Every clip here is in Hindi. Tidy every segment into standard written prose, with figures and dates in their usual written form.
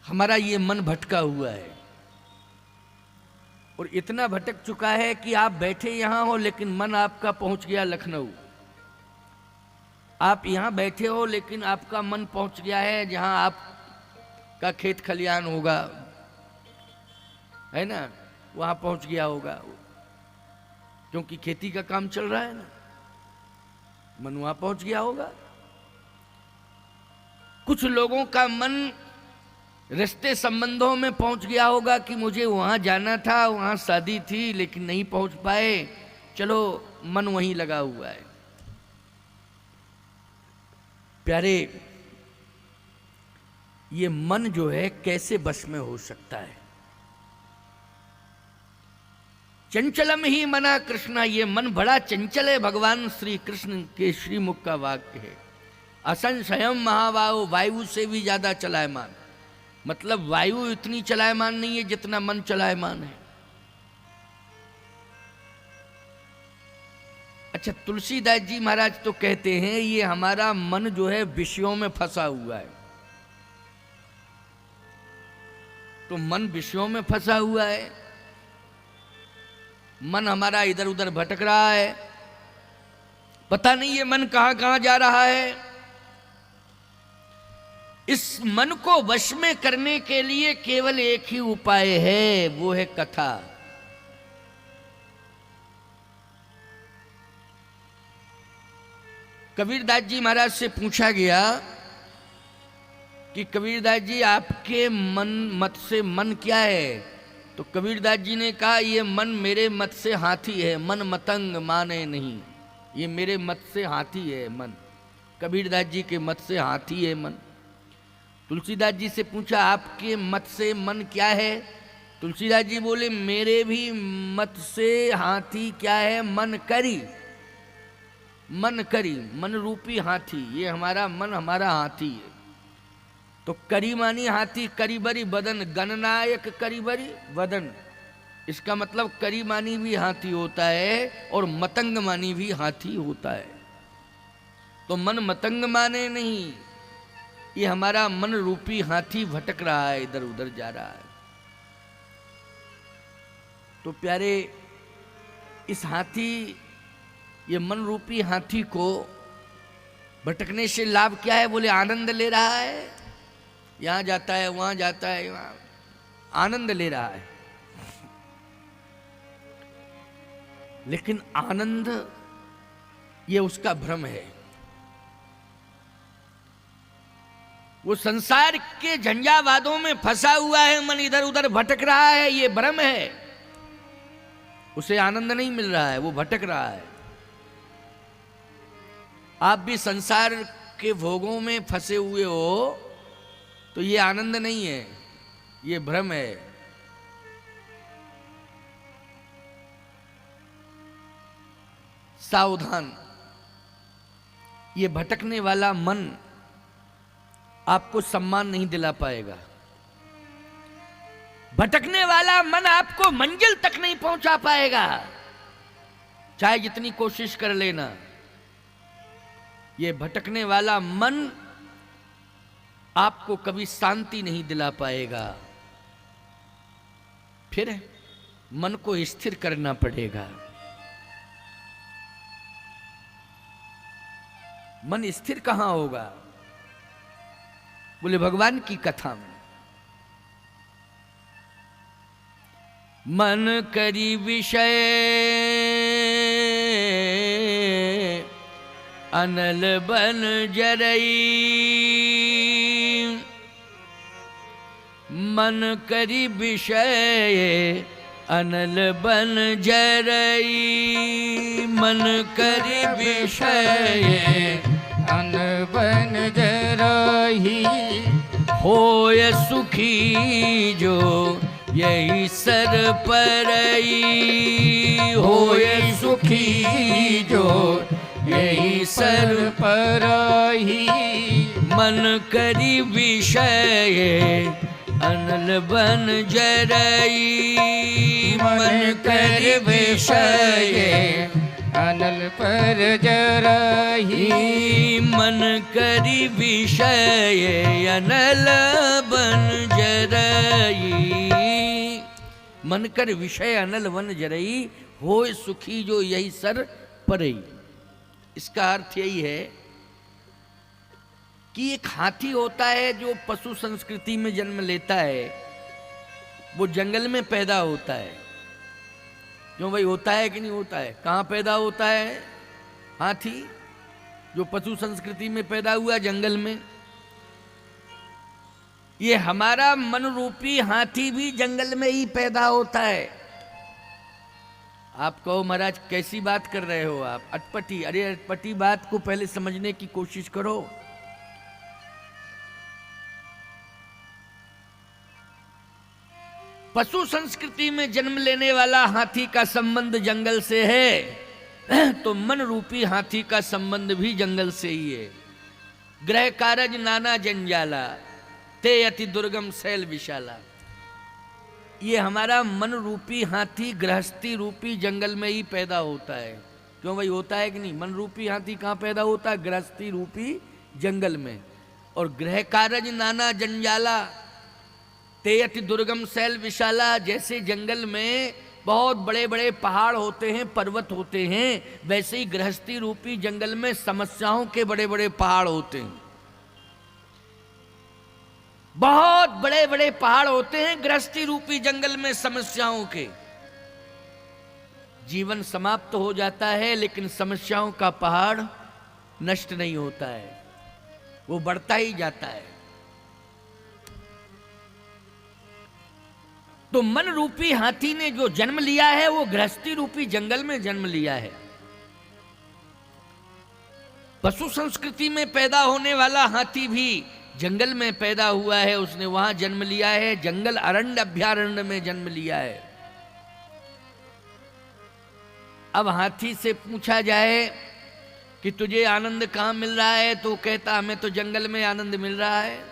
हमारा ये मन भटका हुआ है और इतना भटक चुका है कि आप बैठे यहां हो लेकिन मन आपका पहुंच गया लखनऊ। आप यहां बैठे हो लेकिन आपका मन पहुंच गया है जहां आपका खेत खलियान होगा, है ना, वहां पहुंच गया होगा, क्योंकि खेती का काम चल रहा है ना, मन वहां पहुंच गया होगा। कुछ लोगों का मन रिश्ते संबंधों में पहुंच गया होगा कि मुझे वहां जाना था, वहां शादी थी लेकिन नहीं पहुंच पाए, चलो मन वहीं लगा हुआ है। प्यारे, ये मन जो है कैसे बस में हो सकता है? चंचलम ही मना कृष्णा, ये मन बड़ा चंचल है, भगवान श्री कृष्ण के श्रीमुख का वाक्य है। असंशयम महावायु, वायु से भी ज्यादा चलायमान, मतलब वायु इतनी चलायमान नहीं है जितना मन चलायमान है। अच्छा, तुलसीदास जी महाराज तो कहते हैं ये हमारा मन जो है विषयों में फंसा हुआ है। तो मन विषयों में फंसा हुआ है, मन हमारा इधर उधर भटक रहा है, पता नहीं ये मन कहां कहां जा रहा है। इस मन को वश में करने के लिए केवल एक ही उपाय है, वो है कथा। कबीरदास जी महाराज से पूछा गया कि कबीरदास जी आपके मत से मन क्या है? तो कबीरदास जी ने कहा ये मन मेरे मत से हाथी है, मन मतंग माने नहीं। ये मेरे मत से हाथी है मन, कबीरदास जी के मत से हाथी है मन। तुलसीदास जी से पूछा आपके मत से मन क्या है? तुलसीदास जी बोले मेरे भी मत से हाथी क्या है? मन करी, मन करी, मन रूपी हाथी, ये हमारा मन हमारा हाथी है। तो करी मानी हाथी, करीबरी बदन, गणनायक करीबरी बदन, इसका मतलब करी मानी भी हाथी होता है और मतंग मानी भी हाथी होता है। तो मन मतंग माने नहीं, ये हमारा मन रूपी हाथी भटक रहा है, इधर उधर जा रहा है। तो प्यारे, इस हाथी, ये मन रूपी हाथी को भटकने से लाभ क्या है? बोले आनंद ले रहा है, यहां जाता है वहां जाता है, वहां आनंद ले रहा है। लेकिन आनंद ये उसका भ्रम है, वो संसार के झंझावादों में फंसा हुआ है, मन इधर उधर भटक रहा है, ये भ्रम है। उसे आनंद नहीं मिल रहा है, वो भटक रहा है। आप भी संसार के भोगों में फंसे हुए हो तो ये आनंद नहीं है, ये भ्रम है। सावधान, ये भटकने वाला मन आपको सम्मान नहीं दिला पाएगा। भटकने वाला मन आपको मंजिल तक नहीं पहुंचा पाएगा, चाहे जितनी कोशिश कर लेना। ये भटकने वाला मन आपको कभी शांति नहीं दिला पाएगा। फिर मन को स्थिर करना पड़ेगा। मन स्थिर कहां होगा? बोले भगवान की कथा में। मन करी विषय अनल बन जरई, मन करी विषय अनल बन जरई, मन करी विषय अन बन जरही, होय सुखी जो यही सर परई, होय सुखी जो यही सर परही, मन करी विषय अनल बन जरई, मन कर विषय अनल पर जरही। मन करी विषय अनल बन जरई। मन कर विषय अनल वन जरई, होय सुखी जो यही सर परई। इसका अर्थ यही है कि एक हाथी होता है जो पशु संस्कृति में जन्म लेता है, वो जंगल में पैदा होता है। क्यों भाई, होता है कि नहीं होता है? कहाँ पैदा होता है हाथी? जो पशु संस्कृति में पैदा हुआ, जंगल में। ये हमारा मन रूपी हाथी भी जंगल में ही पैदा होता है। आप कहो महाराज कैसी बात कर रहे हो आप, अटपटी। अरे अटपटी बात को पहले समझने की कोशिश करो। पशु संस्कृति में जन्म लेने वाला हाथी का संबंध जंगल से है, तो मन रूपी हाथी का संबंध भी जंगल से ही है। ग्रह कारज नाना जंजाला, ते अति दुर्गम शैल विशाला। ये हमारा मन रूपी हाथी गृहस्थी रूपी जंगल में ही पैदा होता है। क्यों भाई, होता है कि नहीं? मन रूपी हाथी कहाँ पैदा होता है? गृहस्थी रूपी जंगल में। और ग्रह कारज नाना जंजाला, ते अति दुर्गम शैल विशाला। जैसे जंगल में बहुत बड़े बड़े पहाड़ होते हैं, पर्वत होते हैं, वैसे ही गृहस्थी रूपी जंगल में समस्याओं के बड़े बड़े पहाड़ होते हैं। बहुत बड़े बड़े पहाड़ होते हैं गृहस्थी रूपी जंगल में समस्याओं के। जीवन समाप्त हो जाता है लेकिन समस्याओं का पहाड़ नष्ट नहीं होता है, वो बढ़ता ही जाता है। तो मन रूपी हाथी ने जो जन्म लिया है वो गृहस्थी रूपी जंगल में जन्म लिया है। पशु संस्कृति में पैदा होने वाला हाथी भी जंगल में पैदा हुआ है, उसने वहां जन्म लिया है, जंगल अरण्य अभ्यारण्य में जन्म लिया है। अब हाथी से पूछा जाए कि तुझे आनंद कहां मिल रहा है, तो कहता हमें तो जंगल में आनंद मिल रहा है।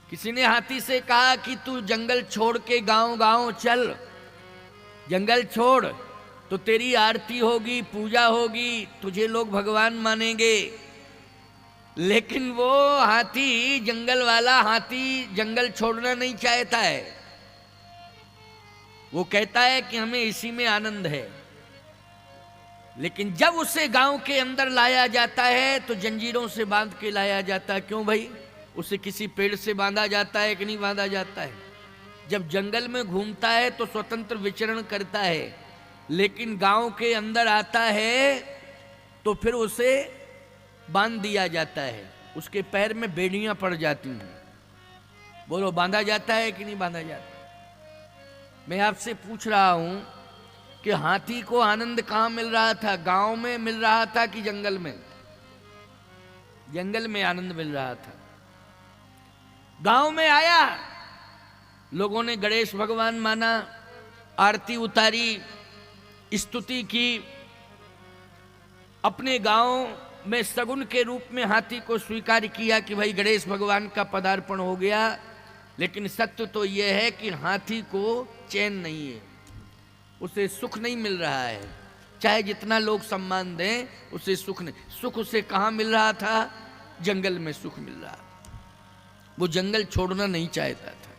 किसी ने हाथी से कहा कि तू जंगल छोड़ के गांव गांव चल, जंगल छोड़ तो तेरी आरती होगी, पूजा होगी, तुझे लोग भगवान मानेंगे। लेकिन वो हाथी, जंगल वाला हाथी, जंगल छोड़ना नहीं चाहता है। वो कहता है कि हमें इसी में आनंद है। लेकिन जब उसे गांव के अंदर लाया जाता है तो जंजीरों से बांध के लाया जाता है। क्यों भाई? उसे किसी पेड़ से बांधा जाता है कि नहीं बांधा जाता है? जब जंगल में घूमता है तो स्वतंत्र विचरण करता है, लेकिन गांव के अंदर आता है तो फिर उसे बांध दिया जाता है, उसके पैर में बेड़ियां पड़ जाती हैं। बोलो बांधा जाता है कि नहीं बांधा जाता? मैं आपसे पूछ रहा हूं कि हाथी को आनंद कहां मिल रहा था? गांव में मिल रहा था कि जंगल में? जंगल में आनंद मिल रहा था। गांव में आया, लोगों ने गणेश भगवान माना, आरती उतारी, स्तुति की, अपने गांव में सगुन के रूप में हाथी को स्वीकार किया कि भाई गणेश भगवान का पदार्पण हो गया। लेकिन सत्य तो यह है कि हाथी को चैन नहीं है, उसे सुख नहीं मिल रहा है। चाहे जितना लोग सम्मान दें, उसे सुख नहीं। सुख उसे कहाँ मिल रहा था? जंगल में सुख मिल रहा। वो जंगल छोड़ना नहीं चाहता था।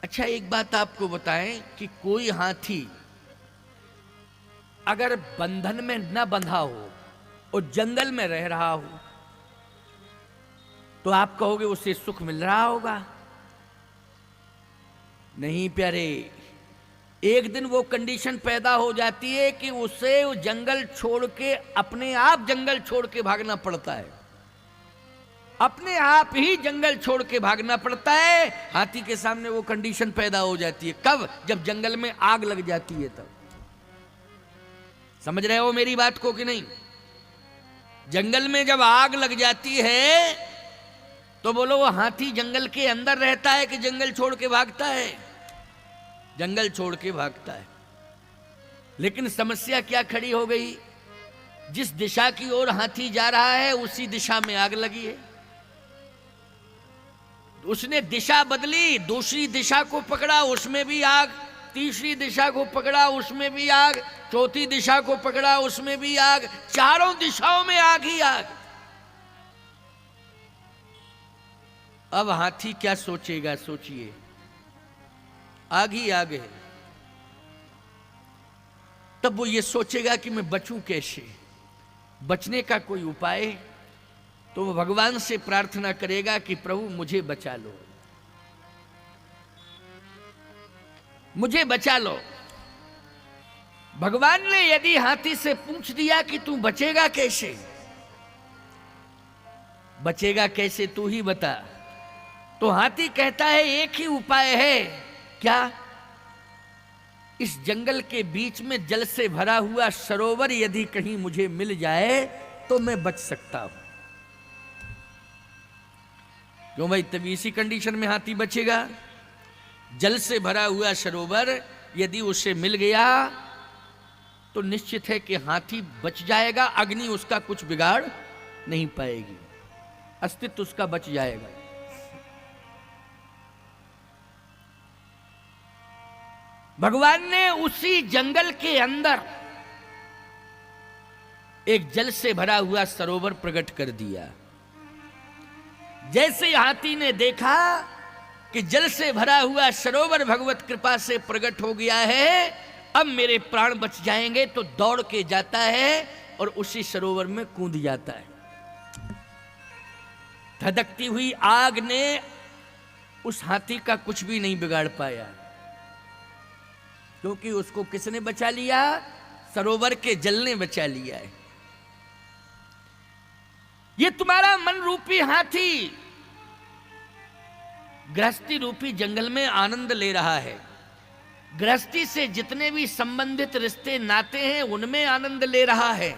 अच्छा एक बात आपको बताएं कि कोई हाथी अगर बंधन में न बंधा हो और जंगल में रह रहा हो तो आप कहोगे उसे सुख मिल रहा होगा? नहीं प्यारे, एक दिन वो कंडीशन पैदा हो जाती है कि उसे वो जंगल छोड़ के, अपने आप जंगल छोड़ के भागना पड़ता है। अपने आप ही जंगल छोड़ के भागना पड़ता है। हाथी के सामने वो कंडीशन पैदा हो जाती है। कब? जब जंगल में आग लग जाती है तब। समझ रहे हो मेरी बात को कि नहीं? जंगल में जब आग लग जाती है तो बोलो वो हाथी जंगल के अंदर रहता है कि जंगल छोड़ के भागता है? जंगल छोड़ के भागता है। लेकिन समस्या क्या खड़ी हो गई? जिस दिशा की ओर हाथी जा रहा है उसी दिशा में आग लगी है। उसने दिशा बदली, दूसरी दिशा को पकड़ा, उसमें भी आग तीसरी दिशा को पकड़ा उसमें भी आग, चौथी दिशा को पकड़ा उसमें भी आग, चारों दिशाओं में आग ही आग। अब हाथी क्या सोचेगा, सोचिए, आग ही आग है। तब वो ये सोचेगा कि मैं बचूं कैसे, बचने का कोई उपाय। तो वो भगवान से प्रार्थना करेगा कि प्रभु मुझे बचा लो, मुझे बचा लो। भगवान ने यदि हाथी से पूछ दिया कि तू बचेगा कैसे, बचेगा कैसे तू ही बता, तो हाथी कहता है एक ही उपाय है। क्या? इस जंगल के बीच में जल से भरा हुआ सरोवर यदि कहीं मुझे मिल जाए तो मैं बच सकता हूं। क्यों भाई? तभी इसी कंडीशन में हाथी बचेगा। जल से भरा हुआ सरोवर यदि उसे मिल गया तो निश्चित है कि हाथी बच जाएगा, अग्नि उसका कुछ बिगाड़ नहीं पाएगी, अस्तित्व उसका बच जाएगा। भगवान ने उसी जंगल के अंदर एक जल से भरा हुआ सरोवर प्रकट कर दिया। जैसे हाथी ने देखा कि जल से भरा हुआ सरोवर भगवत कृपा से प्रकट हो गया है, अब मेरे प्राण बच जाएंगे, तो दौड़ के जाता है और उसी सरोवर में कूद जाता है। धधकती हुई आग ने उस हाथी का कुछ भी नहीं बिगाड़ पाया, क्योंकि उसको किसने बचा लिया? सरोवर के जल ने बचा लिया है। ये तुम्हारा मन रूपी हाथी गृहस्थी रूपी जंगल में आनंद ले रहा है। गृहस्थी से जितने भी संबंधित रिश्ते नाते हैं उनमें आनंद ले रहा है।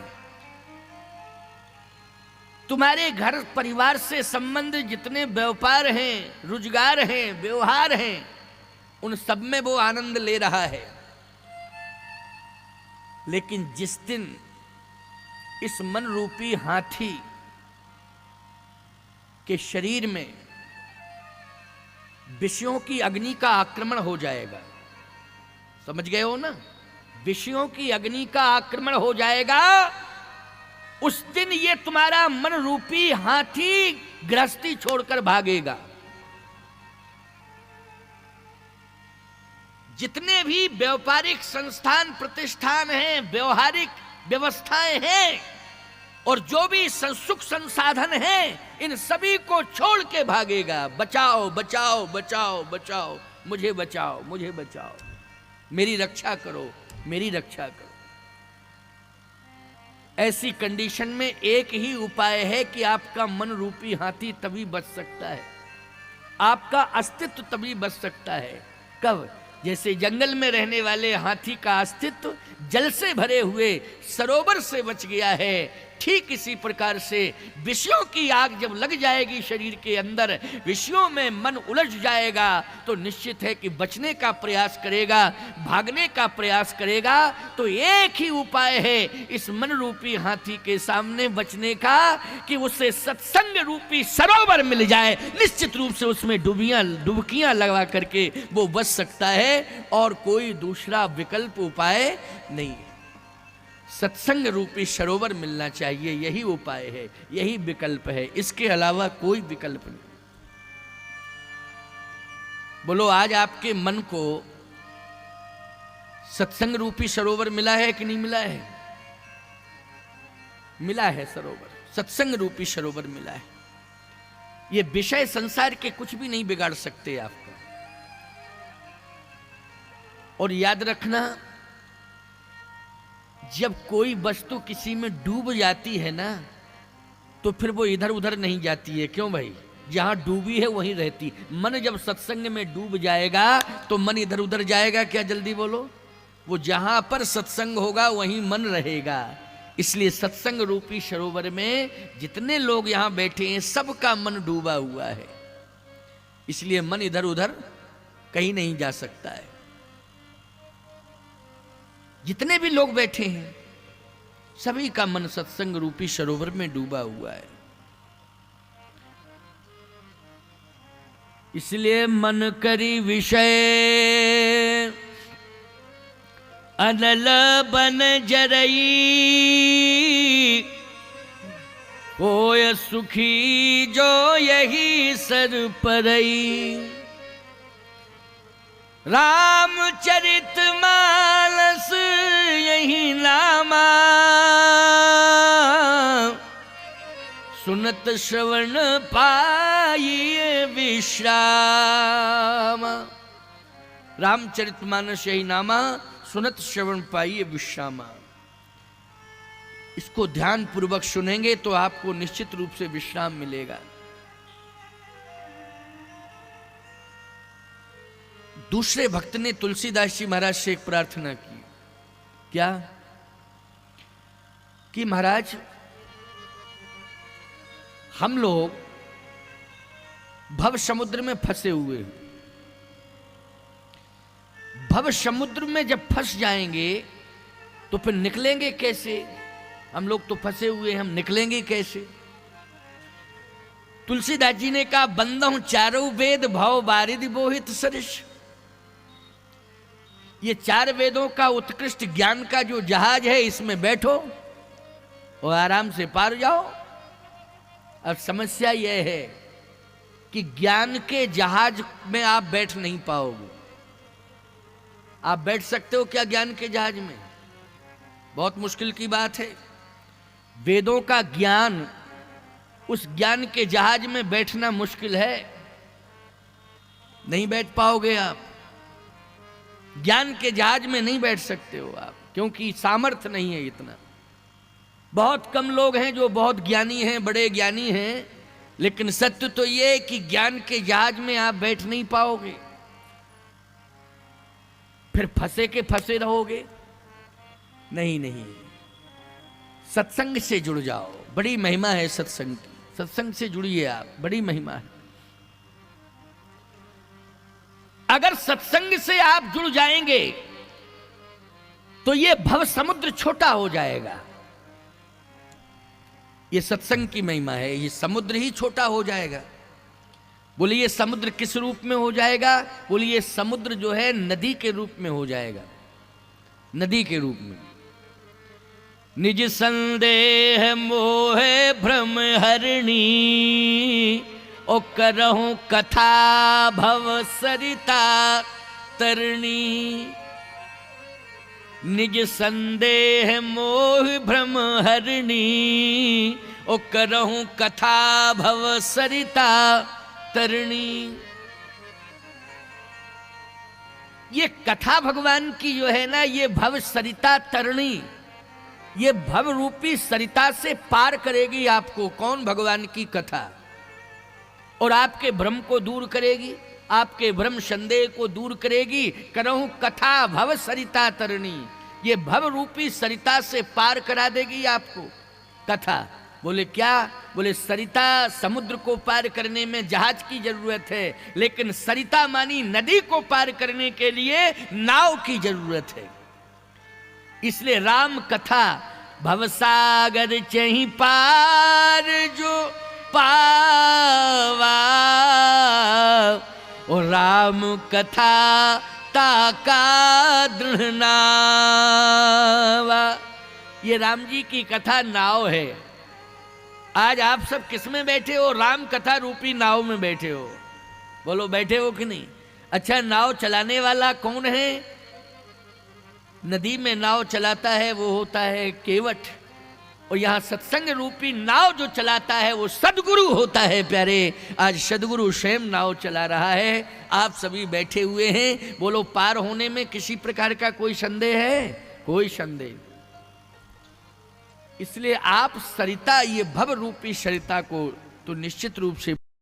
तुम्हारे घर परिवार से संबंधित जितने व्यापार हैं, रोजगार हैं, व्यवहार हैं, उन सब में वो आनंद ले रहा है। लेकिन जिस दिन इस मन रूपी हाथी के शरीर में विषयों की अग्नि का आक्रमण हो जाएगा, समझ गए हो ना? विषयों की अग्नि का आक्रमण हो जाएगा, उस दिन ये तुम्हारा मन रूपी हाथी गृहस्थी छोड़कर भागेगा। जितने भी व्यापारिक संस्थान प्रतिष्ठान हैं, व्यवहारिक व्यवस्थाएं हैं, और जो भी सुख संसाधन हैं, इन सभी को छोड़ के भागेगा। बचाओ बचाओ बचाओ बचाओ, मुझे बचाओ मुझे बचाओ, मेरी रक्षा करो मेरी रक्षा करो। ऐसी कंडीशन में एक ही उपाय है कि आपका मन रूपी हाथी तभी बच सकता है, आपका अस्तित्व तभी बच सकता है। कब? जैसे जंगल में रहने वाले हाथी का अस्तित्व जल से भरे हुए सरोवर से बच गया है, ठीक इसी प्रकार से विषयों की आग जब लग जाएगी शरीर के अंदर, विषयों में मन उलझ जाएगा, तो निश्चित है कि बचने का प्रयास करेगा, भागने का प्रयास करेगा। तो एक ही उपाय है इस मन रूपी हाथी के सामने बचने का, कि उसे सत्संग रूपी सरोवर मिल जाए। निश्चित रूप से उसमें डुबकियां लगा करके वो बच सकता है, और कोई दूसरा विकल्प उपाय नहीं है। सत्संग रूपी सरोवर मिलना चाहिए, यही उपाय है, यही विकल्प है, इसके अलावा कोई विकल्प नहीं। बोलो, आज आपके मन को सत्संग रूपी सरोवर मिला है कि नहीं मिला है? मिला है सरोवर, सत्संग रूपी सरोवर मिला है। ये विषय संसार के कुछ भी नहीं बिगाड़ सकते आपका। और याद रखना, जब कोई वस्तु किसी में डूब जाती है ना, तो फिर वो इधर उधर नहीं जाती है। क्यों भाई? जहां डूबी है वहीं रहती। मन जब सत्संग में डूब जाएगा तो मन इधर उधर जाएगा क्या? जल्दी बोलो। वो जहां पर सत्संग होगा वहीं मन रहेगा। इसलिए सत्संग रूपी सरोवर में जितने लोग यहां बैठे हैं, सबका मन डूबा हुआ है, इसलिए मन इधर उधर कहीं नहीं जा सकता है। जितने भी लोग बैठे हैं, सभी का मन सत्संग रूपी सरोवर में डूबा हुआ है। इसलिए मन करी विषय अनल बन जरई होय सुखी जो यही सर परई। रामचरित मानस यही नामा सुनत श्रवण पाइए विश्राम। रामचरितमानस यही नामा सुनत श्रवण पाइए विश्रामा। इसको ध्यान पूर्वक सुनेंगे तो आपको निश्चित रूप से विश्राम मिलेगा। दूसरे भक्त ने तुलसीदास जी महाराज से एक प्रार्थना की। क्या? कि महाराज हम लोग भव समुद्र में फंसे हुए हैं। भव समुद्र में जब फंस जाएंगे तो फिर निकलेंगे कैसे? हम लोग तो फंसे हुए हैं, हम निकलेंगे कैसे? तुलसीदास जी ने कहा, बंदहु चारों वेद भव बारिधि बोहित सरिष। ये चार वेदों का उत्कृष्ट ज्ञान का जो जहाज है, इसमें बैठो और आराम से पार जाओ। अब समस्या यह है कि ज्ञान के जहाज में आप बैठ नहीं पाओगे। आप बैठ सकते हो क्या ज्ञान के जहाज में? बहुत मुश्किल की बात है। वेदों का ज्ञान, उस ज्ञान के जहाज में बैठना मुश्किल है, नहीं बैठ पाओगे आप। ज्ञान के जहाज में नहीं बैठ सकते हो आप, क्योंकि सामर्थ्य नहीं है इतना। बहुत कम लोग हैं जो बहुत ज्ञानी हैं, बड़े ज्ञानी हैं, लेकिन सत्य तो ये कि ज्ञान के जहाज में आप बैठ नहीं पाओगे। फिर फंसे के फंसे रहोगे। नहीं नहीं, सत्संग से जुड़ जाओ, बड़ी महिमा है सत्संग की। सत्संग से जुड़िए आप, बड़ी महिमा है। अगर सत्संग से आप जुड़ जाएंगे तो ये भव समुद्र छोटा हो जाएगा। ये सत्संग की महिमा है, ये समुद्र ही छोटा हो जाएगा। बोलिए समुद्र किस रूप में हो जाएगा? बोलिए समुद्र जो है नदी के रूप में हो जाएगा। नदी के रूप में। निज संदेह मोहे भ्रम हरणी, ओ करहूं कथा भव सरिता तरणी। निज संदेह मोह भ्रम हरणी, ओ करहूं कथा भव सरिता तरणी। ये कथा भगवान की जो है ना, ये भव सरिता तरणी, ये भव रूपी सरिता से पार करेगी आपको। कौन? भगवान की कथा। और आपके भ्रम को दूर करेगी, आपके भ्रम संदेह को दूर करेगी। करहूं कथा भव सरिता तरणी, ये भव रूपी सरिता से पार करा देगी आपको कथा। बोले क्या? बोले सरिता समुद्र को पार करने में जहाज की जरूरत है, लेकिन सरिता मानी नदी को पार करने के लिए नाव की जरूरत है। इसलिए राम कथा भवसागर चही पार जो पावा, और राम कथा ताका दृढ़ नावा। ये राम जी की कथा नाव है। आज आप सब किस में बैठे हो? राम कथा रूपी नाव में बैठे हो। बोलो बैठे हो कि नहीं? अच्छा, नाव चलाने वाला कौन है? नदी में नाव चलाता है वो होता है केवट, और यहाँ सत्संग रूपी नाव जो चलाता है वो सदगुरु होता है। प्यारे, आज सदगुरु स्वयं नाव चला रहा है, आप सभी बैठे हुए हैं। बोलो पार होने में किसी प्रकार का कोई संदेह है? कोई संदेह। इसलिए आप सरिता, ये भव रूपी सरिता को तो निश्चित रूप से